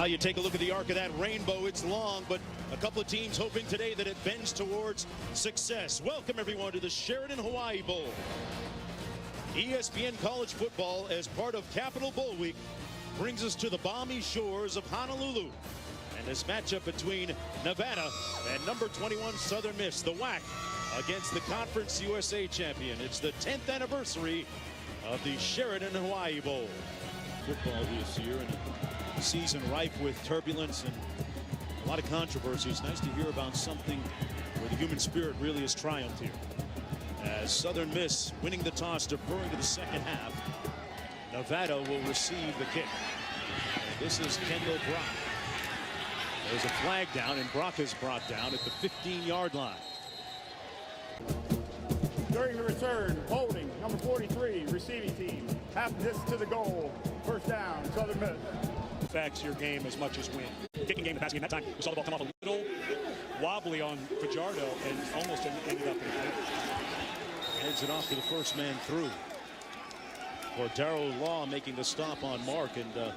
You take a look at the arc of that rainbow. It's long, but a couple of teams hoping today that it bends towards success. Welcome, everyone, to the Sheridan Hawaii Bowl. ESPN College Football, as part of Capital Bowl Week, brings us to the balmy shores of Honolulu. And this matchup between Nevada and number 21 Southern Miss, the WAC, against the Conference USA champion. It's the 10th anniversary of the Sheridan Hawaii Bowl. Football this year, and a season rife with turbulence and a lot of controversy. It's nice to hear about something where the human spirit really has triumphed here. As Southern Miss winning the toss, deferring to the second half, Nevada will receive the kick. And this is Kendall Brock. There's a flag down, and Brock is brought down at the 15-yard line. During the return, holding number 43, receiving team. Half distance to the goal. First down, Southern Miss. Affects your game as much as win. Kicking game, the passing game, that time we saw the ball come off a little wobbly on Fajardo and almost ended up in the play. Heads it off to the first man through. Cordero Law making the stop on Mark, and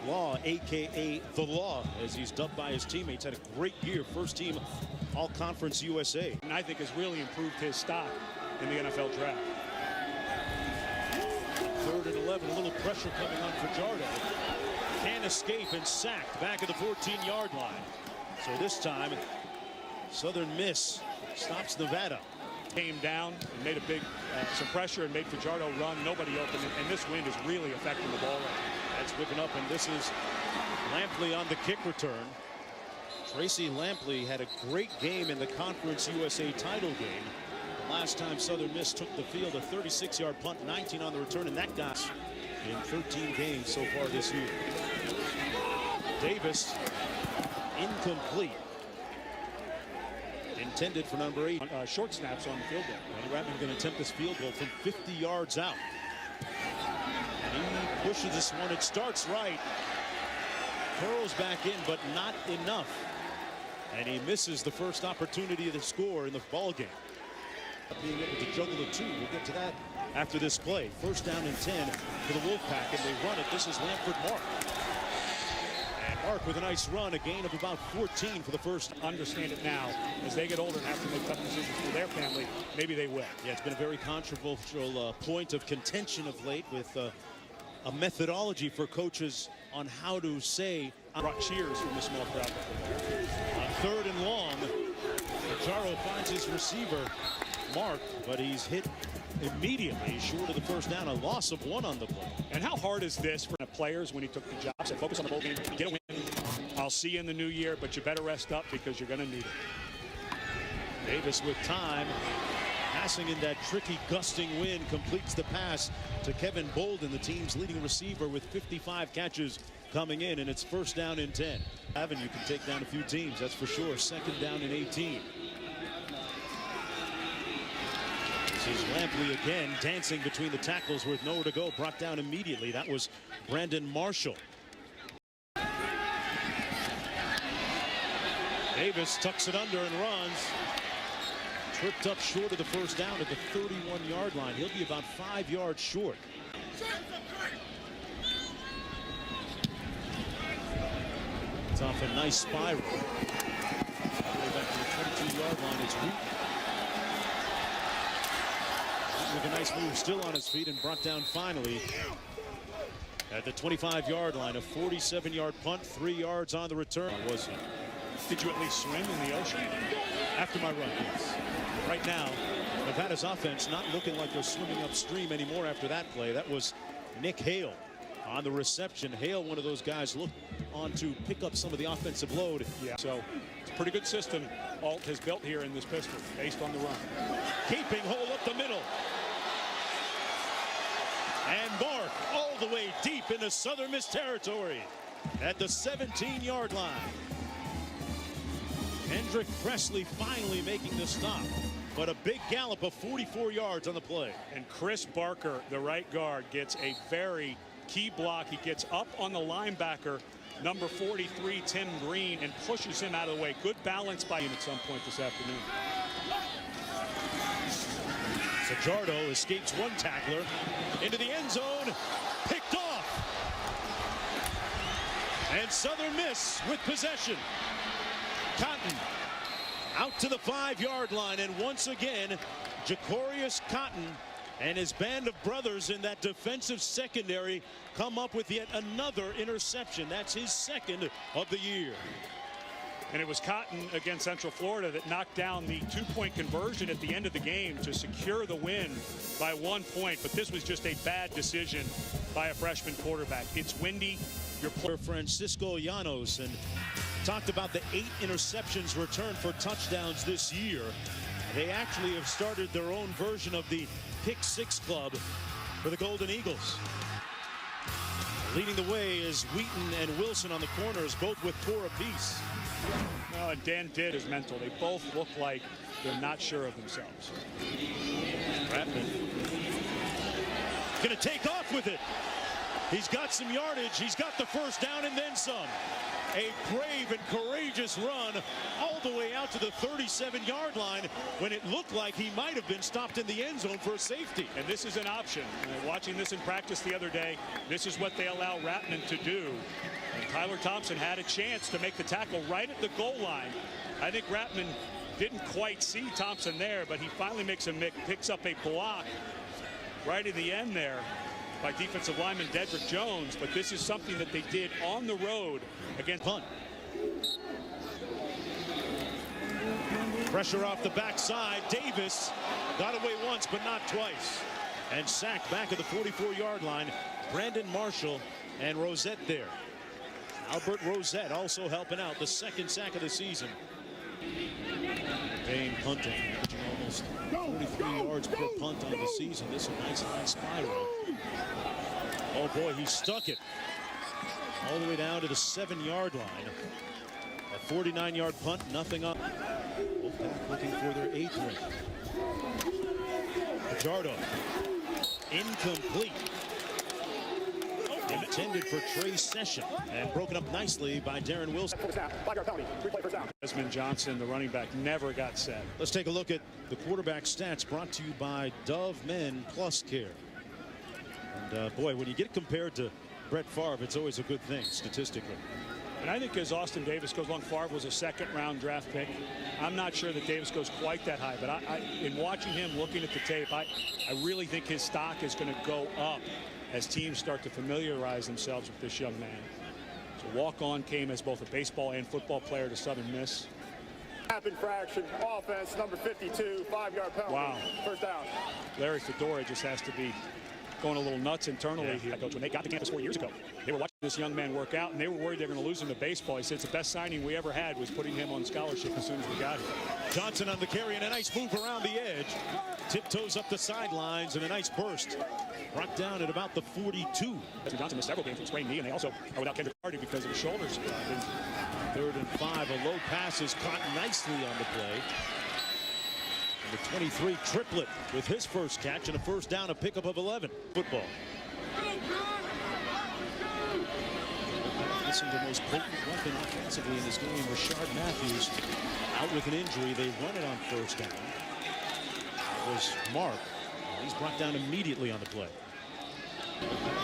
Law, a.k.a. The Law, as he's dubbed by his teammates, had a great year. First team All-Conference USA. And I think has really improved his stock in the NFL draft. 3rd and 11, a little pressure coming on Fajardo. Can't escape and sacked back at the 14-yard line. So this time, Southern Miss stops Nevada. Came down and made a big, some pressure and made Fajardo run. Nobody open, and this wind is really affecting the ball right. That's whipping up, and this is Lampley on the kick return. Tracy Lampley had a great game in the Conference USA title game. Last time Southern Miss took the field, a 36-yard punt, 19 on the return, and that got in 13 games so far this year. Davis, incomplete. Intended for number 8. Short snaps on the field goal. Ronnie Ratman going to attempt this field goal from 50 yards out. And he pushes this one. It starts right. Curls back in, but not enough. And he misses the first opportunity to score in the ball game. Being able to juggle the two. We'll get to that after this play. First down and 10 for the Wolfpack, and they run it. This is Lamford Mark. And Mark with a nice run, a gain of about 14 for the first. Understand it now. As they get older and have to make tough decisions for their family, maybe they will. Yeah, it's been a very controversial point of contention of late with a methodology for coaches on how to say. Brought cheers from the small crowd. On 3rd and long, Fajardo finds his receiver, Mark, but he's hit immediately short of the first down. A loss of 1 on the play. And how hard is this for the players when he took the job? Said, focus on the bowl game, get a win. I'll see you in the new year, but you better rest up because you're going to need it. Davis with time, passing in that tricky gusting wind, completes the pass to Kevin Bolden, the team's leading receiver, with 55 catches coming in, and it's first down and 10. You can take down a few teams, that's for sure. 2nd down and 18. This is Lampley again, dancing between the tackles with nowhere to go. Brought down immediately. That was Brandon Marshall. Davis tucks it under and runs. Tripped up short of the first down at the 31-yard line. He'll be about 5 yards short. It's off a nice spiral. All the way back to the 22-yard line. It's Wheaton. With a nice move, still on his feet, and brought down finally at the 25-yard line. A 47-yard punt, 3 yards on the return. Was it? Did you at least swim in the ocean? After my run, yes. Right now, Nevada's offense not looking like they're swimming upstream anymore after that play. That was Nick Hale on the reception. Hale, one of those guys, looked on to pick up some of the offensive load. Yeah, so it's a pretty good system Alt has built here in this pistol based on the run. Keeping hole up the middle. And Mark all the way deep into Southern Miss territory at the 17-yard line. Hendrick Presley finally making the stop, but a big gallop of 44 yards on the play. And Chris Barker, the right guard, gets a very key block. He gets up on the linebacker, number 43, Tim Green, and pushes him out of the way. Good balance by him at some point this afternoon. Fajardo escapes one tackler into the end zone, picked off. And Southern Miss with possession. Cotton out to the 5-yard line, and once again, Jacorius Cotton and his band of brothers in that defensive secondary come up with yet another interception. That's his second of the year. And it was Cotton against Central Florida that knocked down the 2-point conversion at the end of the game to secure the win by 1 point. But this was just a bad decision by a freshman quarterback. It's windy. Your player Francisco Llanos, and talked about the 8 interceptions returned for touchdowns this year. They actually have started their own version of the Pick Six Club for the Golden Eagles. Leading the way is Wheaton and Wilson on the corners, both with 4 apiece. Oh, and Dan did his mental. They both look like they're not sure of themselves. Rapman gonna take off with it. He's got some yardage. He's got the first down and then some. A brave and courageous run all the way out to the 37-yard line when it looked like he might have been stopped in the end zone for a safety. And this is an option. Watching this in practice the other day, this is what they allow Rapman to do. And Tyler Thompson had a chance to make the tackle right at the goal line. I think Rapman didn't quite see Thompson there, but he finally picks up a block right in the end there by defensive lineman Dedrick Jones. But this is something that they did on the road against punt. Pressure off the backside. Davis got away once but not twice, and sacked back at the 44-yard line. Brandon Marshall and Rosette there. Albert Rosette also helping out, the second sack of the season. Dane punting, averaging almost 43 yards per punt on the season. This is a nice line spiral. Oh boy, he stuck it all the way down to the 7-yard line. A 49-yard punt, nothing up. Wolfpack looking for their 8th ring. Fajardo, incomplete. Intended for Trey Session, and broken up nicely by Darren Wilson. Desmond Johnson, the running back, never got set. Let's take a look at the quarterback stats brought to you by Dove Men Plus Care. And boy, when you get compared to Brett Favre, it's always a good thing statistically. And I think as Austin Davis goes along, Favre was a 2nd-round draft pick. I'm not sure that Davis goes quite that high, but in watching him, looking at the tape, I really think his stock is going to go up as teams start to familiarize themselves with this young man. So walk-on came as both a baseball and football player to Southern Miss. Infraction, offense, number 52, 5-yard penalty. Wow. First down. Larry Fedora just has to be going a little nuts internally here. Coach, when they got to campus 4 years ago, they were watching this young man work out, and they were worried they were going to lose him to baseball. He said it's the best signing we ever had was putting him on scholarship as soon as we got here. Johnson on the carry, and a nice move around the edge. Tiptoes up the sidelines, and a nice burst. Brought down at about the 42. Johnson missed several games with a sprained knee, and they also are without Kendrick Hardy because of his shoulders. 3rd and 5. A low pass is caught nicely on the play. And the 23 triplet with his first catch and a first down, a pickup of 11. Football. Missing the most potent weapon offensively in this game, Rashard Matthews, out with an injury. They run it on first down. That was Mark. He's brought down immediately on the play.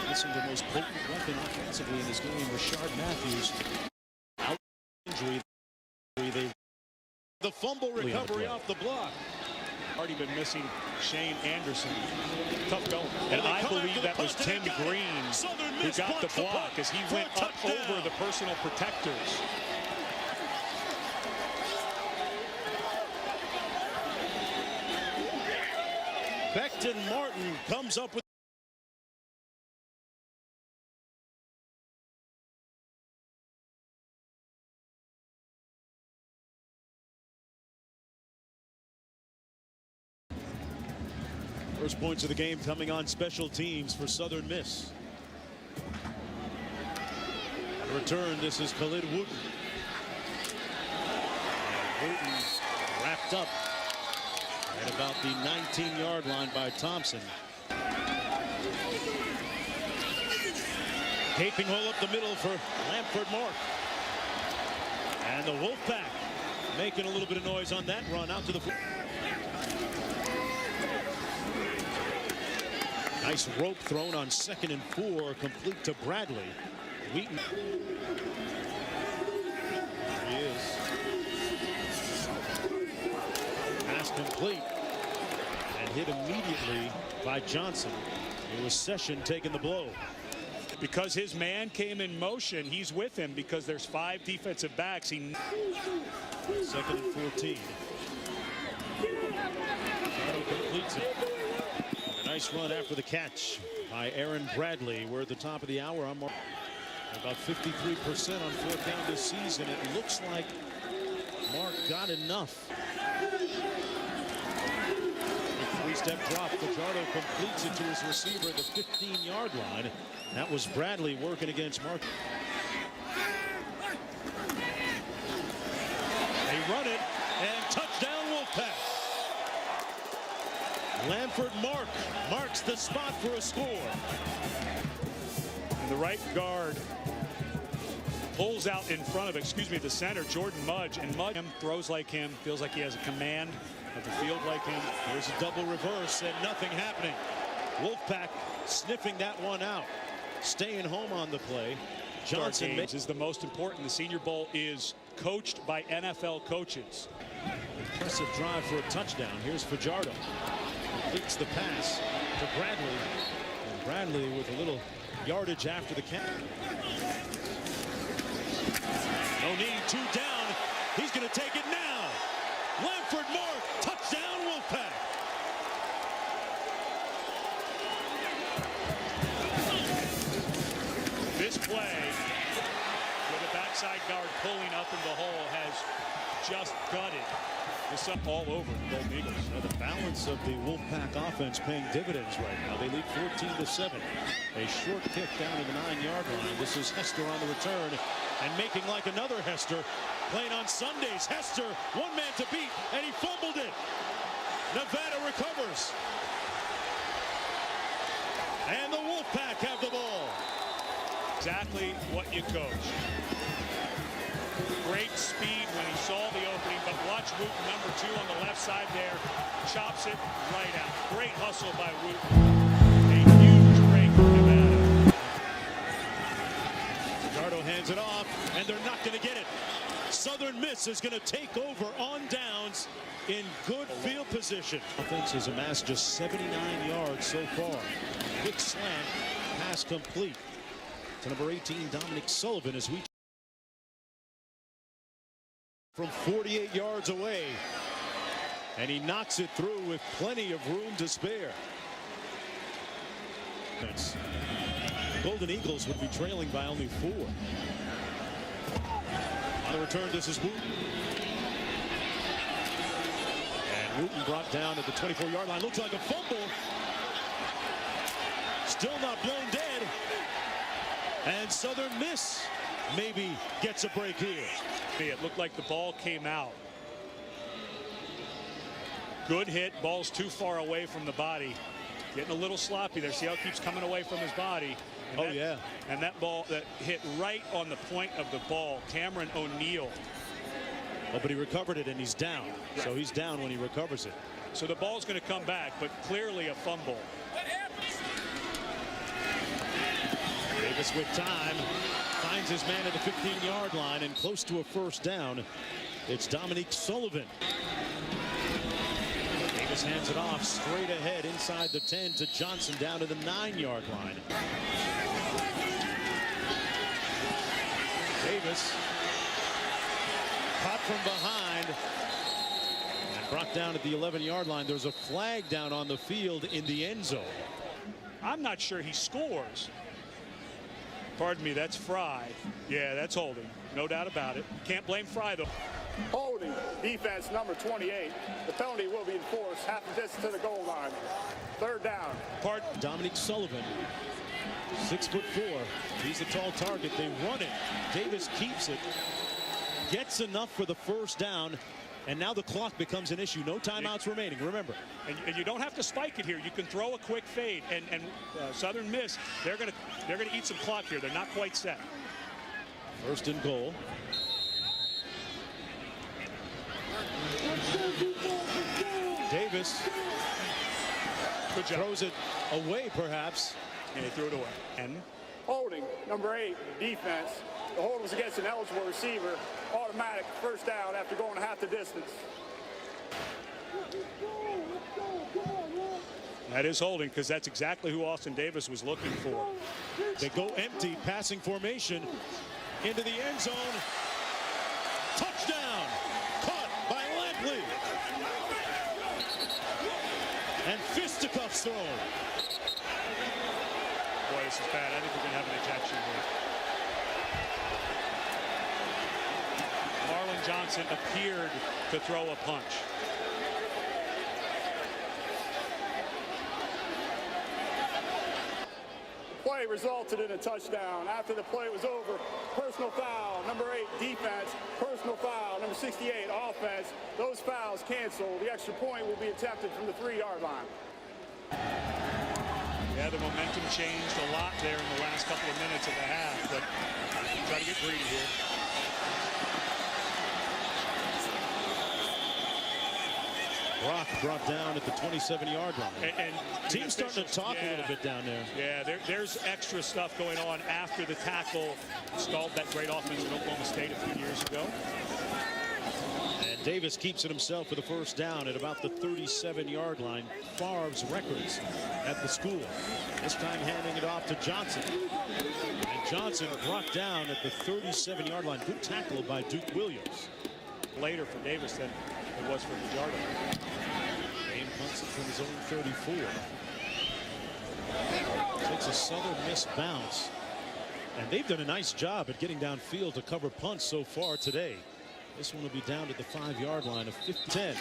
Missing the most potent weapon offensively in this game, Rashard Matthews, out with an injury. The fumble recovery off the block. Already been missing Shane Anderson. Tough going. And I believe that was Tim Green who got the block as he went up over the personal protectors. Becton Martin comes up with first points of the game coming on special teams for Southern Miss. On return, this is Khalid Wooten. And Wooten wrapped up at about the 19-yard line by Thompson. Gaping hole up the middle for Lamford Mark. And the Wolfpack making a little bit of noise on that run out to the... Nice rope thrown on 2nd and 4, complete to Bradley. Wheaton. There he is. Pass complete. And hit immediately by Johnson. It was Session taking the blow. Because his man came in motion, he's with him because there's 5 defensive backs. Second and 14. Colorado completes it. A nice run after the catch by Aaron Bradley. We're at the top of the hour. I'm about 53% on 4th down this season. It looks like Mark got enough. A 3-step drop. Fajardo completes it to his receiver at the 15-yard line. That was Bradley working against Mark. They run it, and touchdown Wolfpack. Lamford marks the spot for a score. And the right guard pulls out in front of, the center, Jordan Mudge. And Mudge throws like him, feels like he has a command of the field like him. There's a double reverse and nothing happening. Wolfpack sniffing that one out. Staying home on the play. Johnson is the most important. The Senior Bowl is coached by NFL coaches. Impressive drive for a touchdown. Here's Fajardo. Completes the pass to Bradley. And Bradley with a little yardage after the catch. No need, 2 down. He's going to take it now. Lamford touchdown Wolfpack. This play, with a backside guard pulling up in the hole, has just gutted this up all over the Golden Eagles. The balance of the Wolfpack offense paying dividends right now. They lead 14-7. A short kick down to the 9-yard line. This is Hester on the return and making like another Hester. Playing on Sundays. Hester, one man to beat, and he fumbled it. Nevada recovers. And the Wolfpack have the ball. Exactly what you coach. Great speed when he saw the opening, but watch Wooten, number 2 on the left side there, chops it right out. Great hustle by Wooten. A huge break for Nevada. Fajardo hands it off, and they're not going to get it. Southern Miss is going to take over on downs in good field position. Offense has amassed just 79 yards so far. Quick slant, pass complete to number 18, Dominic Sullivan, as we from 48 yards away. And he knocks it through with plenty of room to spare. Golden Eagles would be trailing by only 4. On the return, this is Wooten. And Wooten brought down at the 24-yard line. Looks like a fumble. Still not blown dead. And Southern Miss maybe gets a break here. It looked like the ball came out. Good hit. Ball's too far away from the body. Getting a little sloppy there. See how it keeps coming away from his body. And yeah. And that ball that hit right on the point of the ball. Cameron O'Neal. Oh, but he recovered it and he's down. Right. So he's down when he recovers it. So the ball's going to come back, but clearly a fumble. Davis with time. Finds his man at the 15-yard line and close to a first down. It's Dominic Sullivan. Davis hands it off straight ahead inside the 10 to Johnson down to the 9-yard line. Davis caught from behind and brought down at the 11-yard line. There's a flag down on the field in the end zone. I'm not sure he scores. Pardon me, that's Fry. Yeah, that's holding. No doubt about it. Can't blame Fry, though. Holding, defense number 28. The penalty will be enforced. Half the distance to the goal line. 3rd down. Dominic Sullivan, 6'4". He's a tall target. They run it. Davis keeps it. Gets enough for the first down. And now the clock becomes an issue. No timeouts remaining, remember. And you don't have to spike it here. You can throw a quick fade. And Southern Miss, they're gonna eat some clock here. They're not quite set. 1st and goal. Davis Good job. throws it away, perhaps. And he threw it away. And Holding, number 8, defense. The hold was against an eligible receiver. Automatic first down after going half the distance. That is holding, because that's exactly who Austin Davis was looking for. They go empty, passing formation into the end zone. Touchdown! Caught by Lampley. And fisticuffs thrown. Boy, this is bad. I think we're going to have an ejection here. Marlon Johnson appeared to throw a punch. Play resulted in a touchdown. After the play was over, personal foul, number 8, defense, personal foul, number 68, offense. Those fouls canceled. The extra point will be attempted from the 3-yard line. Yeah, the momentum changed a lot there in the last couple of minutes of the half, but try to get greedy here. Brock brought down at the 27-yard line. And team's starting to talk a little bit down there. Yeah, there's extra stuff going on after the tackle stalled that great offense in Oklahoma State a few years ago. And Davis keeps it himself for the first down at about the 37-yard line. Favre's records at the school. This time handing it off to Johnson. And Johnson brought down at the 37-yard line. Good tackle by Duke Williams. Later for Davis than it was for Fajardo. Dane punts it from his own 34. Takes a Southern Miss bounce. And they've done a nice job at getting downfield to cover punts so far today. This one will be down to the 5-yard line of 50-10.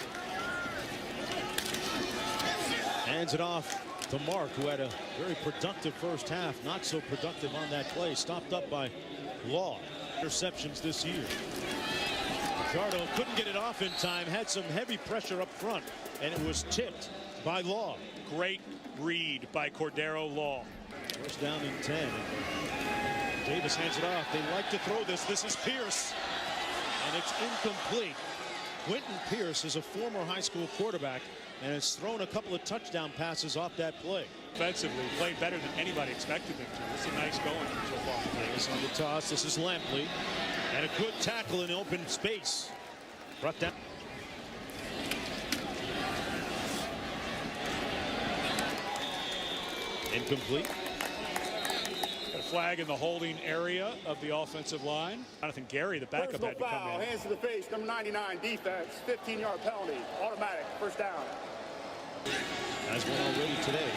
Hands it off to Mark, who had a very productive first half. Not so productive on that play. Stopped up by Law. Interceptions this year. Fajardo couldn't get it off in time. Had some heavy pressure up front, and it was tipped by Law. Great read by Cordero Law. First down and 10. Davis hands it off. They like to throw this. This is Pierce. And it's incomplete. Quentin Pierce is a former high school quarterback and has thrown a couple of touchdown passes off that play. Offensively, played better than anybody expected him to. This is a nice going so far. Davis on the toss. This is Lampley. And a good tackle in open space. Brought down. Incomplete. A flag in the holding area of the offensive line. Jonathan Gary, the backup, Personal had to come foul, in. hands to the face, number 99, defense, 15-yard penalty, automatic, first down. Has one already today.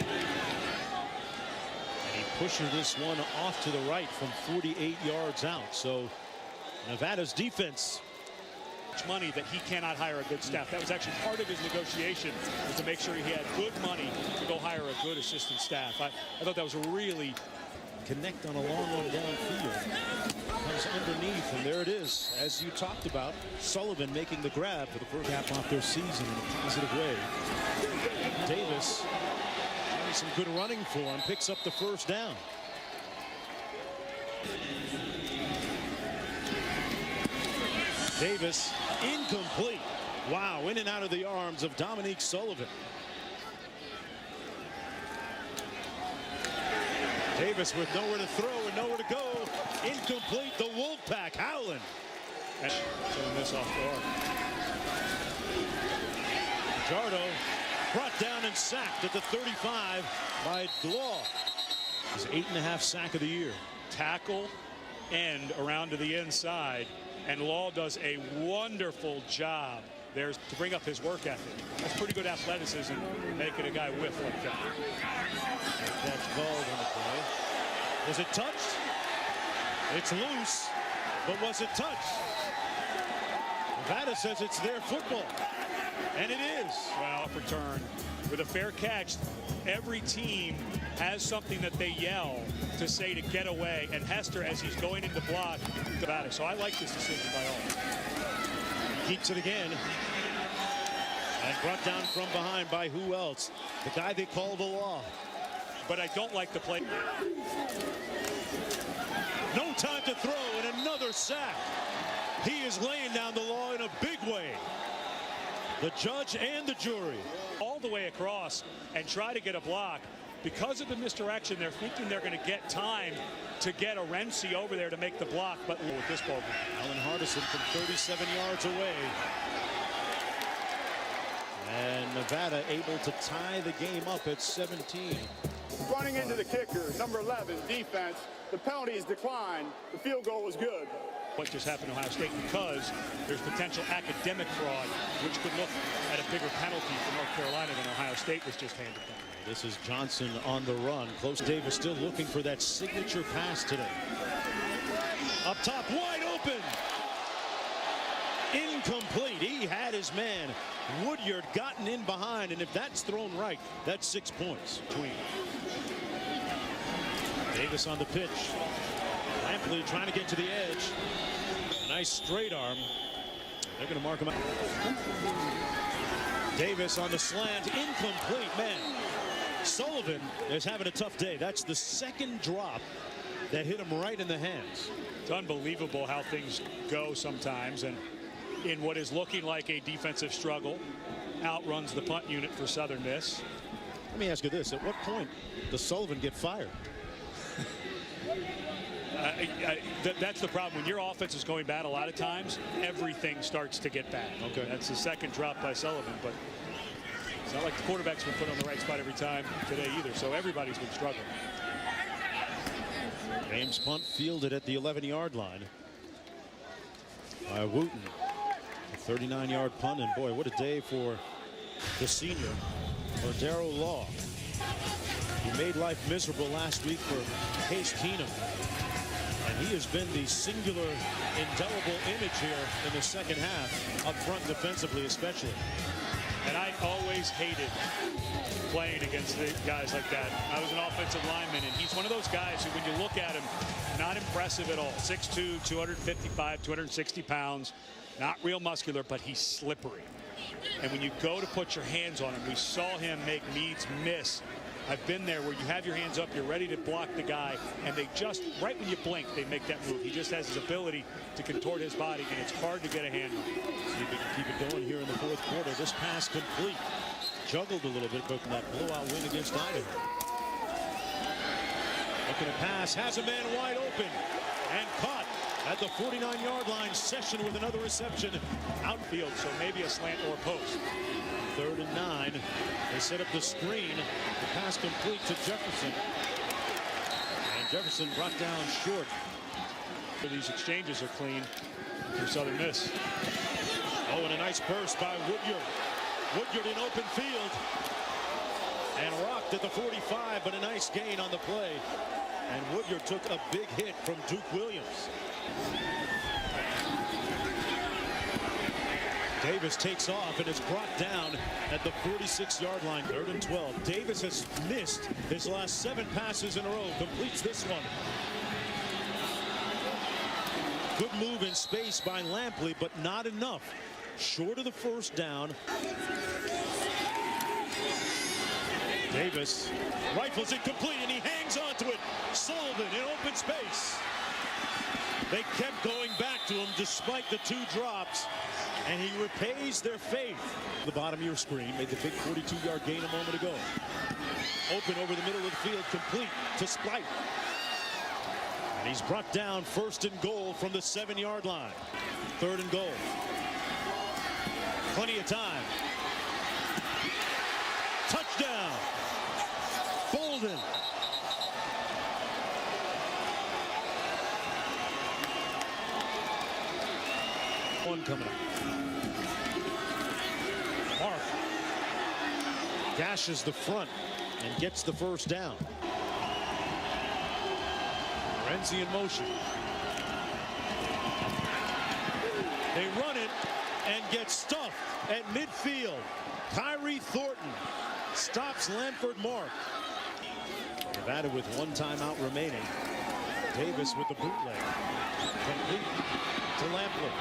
And he pushes this one off to the right from 48 yards out. So Nevada's defense. Money that he cannot hire a good staff. That was actually part of his negotiation, was to make sure he had good money to go hire a good assistant staff. I thought that was a really connect on a long one downfield. Comes underneath, and there it is. As you talked about, Sullivan making the grab for the first half off their season in a positive way. Davis having some good running for him, picks up the first down. Davis incomplete. Wow, in and out of the arms of Dominique Sullivan. Davis with nowhere to throw and nowhere to go. Incomplete. The Wolfpack howling. and showing this off guard. Fajardo brought down and sacked at the 35 by Law. His 8.5 sack of the year. Tackle end around to the inside, and Law does a wonderful job there to bring up his work ethic. That's pretty good athleticism, making a guy whiff like that. That's called on the play. Was it touched? It's loose, but was it touched? Nevada says it's their football, and it is. Well, return with a fair catch. Every team has something that they yell to say to get away, and Hester, as he's going into block, about it. So I like this decision by all. Keeps it again. And brought down from behind by who else? The guy they call the Law. But I don't like the play. No time to throw, and another sack. He is laying down the Law in a big way. The judge and the jury. All the way across and try to get a block. because of the misdirection, they're thinking they're going to get time to get Orense over there to make the block, but with this ball. Alan Hardison from 37 yards away. And Nevada able to tie the game up at 17. Running into the kicker, number 11, defense. The penalty is declined. The field goal was good. What just happened to Ohio State, because there's potential academic fraud, which could look at a bigger penalty for North Carolina than Ohio State was just handed down. This is Johnson on the run. Close. Davis still looking for that signature pass today. Up top, wide open. Incomplete. He had his man. Woodyard gotten in behind, and if that's thrown right, that's 6 points. Davis on the pitch. Lampley trying to get to the edge. A nice straight arm. They're going to mark him out. Davis on the slant. Incomplete, man. Sullivan is having a tough day. That's the second drop that hit him right in the hands. It's unbelievable how things go sometimes, and in what is looking like a defensive struggle, outruns the punt unit for Southern Miss. Let me ask you this. At what point does Sullivan get fired? That's the problem. When your offense is going bad, a lot of times, everything starts to get bad. Okay. That's the second drop by Sullivan, but it's not like the quarterback's been put on the right spot every time today either, so everybody's been struggling. James punt fielded at the 11-yard line by Wooten. A 39-yard punt, and boy, what a day for the senior, for Darrell Law. He made life miserable last week for Case Keenum, and he has been the singular, indelible image here in the second half, up front defensively especially. And I always hated playing against the guys like that. I was an offensive lineman, and he's one of those guys who, when you look at him, not impressive at all. 6'2", 255, 260 pounds, not real muscular, but he's slippery. And when you go to put your hands on him, we saw him make Meads miss. I've been there where you have your hands up, you're ready to block the guy, and they just, right when you blink, they make that move. He just has his ability to contort his body, and it's hard to get a hand on. See if he can keep it going here in the fourth quarter. This pass complete. Juggled a little bit, but that blowout win against Idaho. Looking to pass, has a man wide open, and caught at the 49-yard line. Session with another reception. Outfield, so maybe a slant or a post. 3rd and 9. They set up the screen. The pass complete to Jefferson. And Jefferson brought down short. These exchanges are clean for Southern Miss. Oh, and a nice burst by Woodyard. Woodyard in open field. And rocked at the 45, but a nice gain on the play. And Woodyard took a big hit from Duke Williams. Davis takes off and is brought down at the 46-yard line. 3rd and 12. Davis has missed his last 7 passes in a row. Completes this one. Good move in space by Lampley, but not enough. Short of the first down. Davis rifles it complete, and he hangs onto it. Sullivan in open space. They kept going back to him despite the 2 drops. And he repays their faith. The bottom of your screen made the big 42-yard gain a moment ago. Open over the middle of the field, complete to Splight. And he's brought down 1st and goal from the 7-yard line. 3rd and goal. Plenty of time. Touchdown. Bolden. One coming up. Mark dashes the front and gets the first down. Renzi in motion. They run it and get stuffed at midfield. Kyrie Thornton stops Lanford Mark. Nevada with 1 timeout remaining. Davis with the bootleg. Complete to Lampley.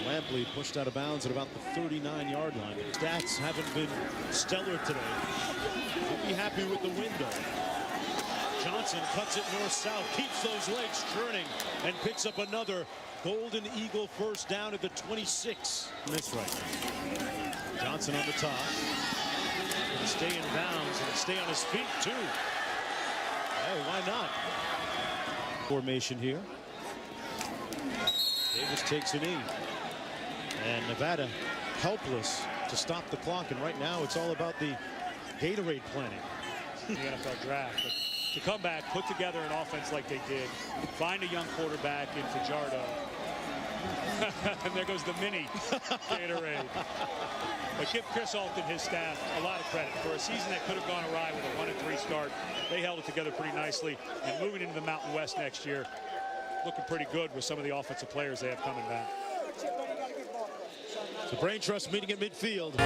Lampley pushed out of bounds at about the 39-yard line. Stats haven't been stellar today. We'll be happy with the window. Johnson cuts it north-south, keeps those legs churning, and picks up another Golden Eagle first down at the 26. Miss right. Johnson on the top. to stay in bounds and stay on his feet, too. Hey, why not? Formation here. Davis takes a knee. And Nevada helpless to stop the clock. And right now, it's all about the Gatorade planning. The NFL draft. But to come back, put together an offense like they did, find a young quarterback in Fajardo. And there goes the mini Gatorade. But give Chris Ault and his staff a lot of credit. For a season that could have gone awry with a 1-3 start, they held it together pretty nicely. And moving into the Mountain West next year, looking pretty good with some of the offensive players they have coming back. The Brain Trust meeting at midfield.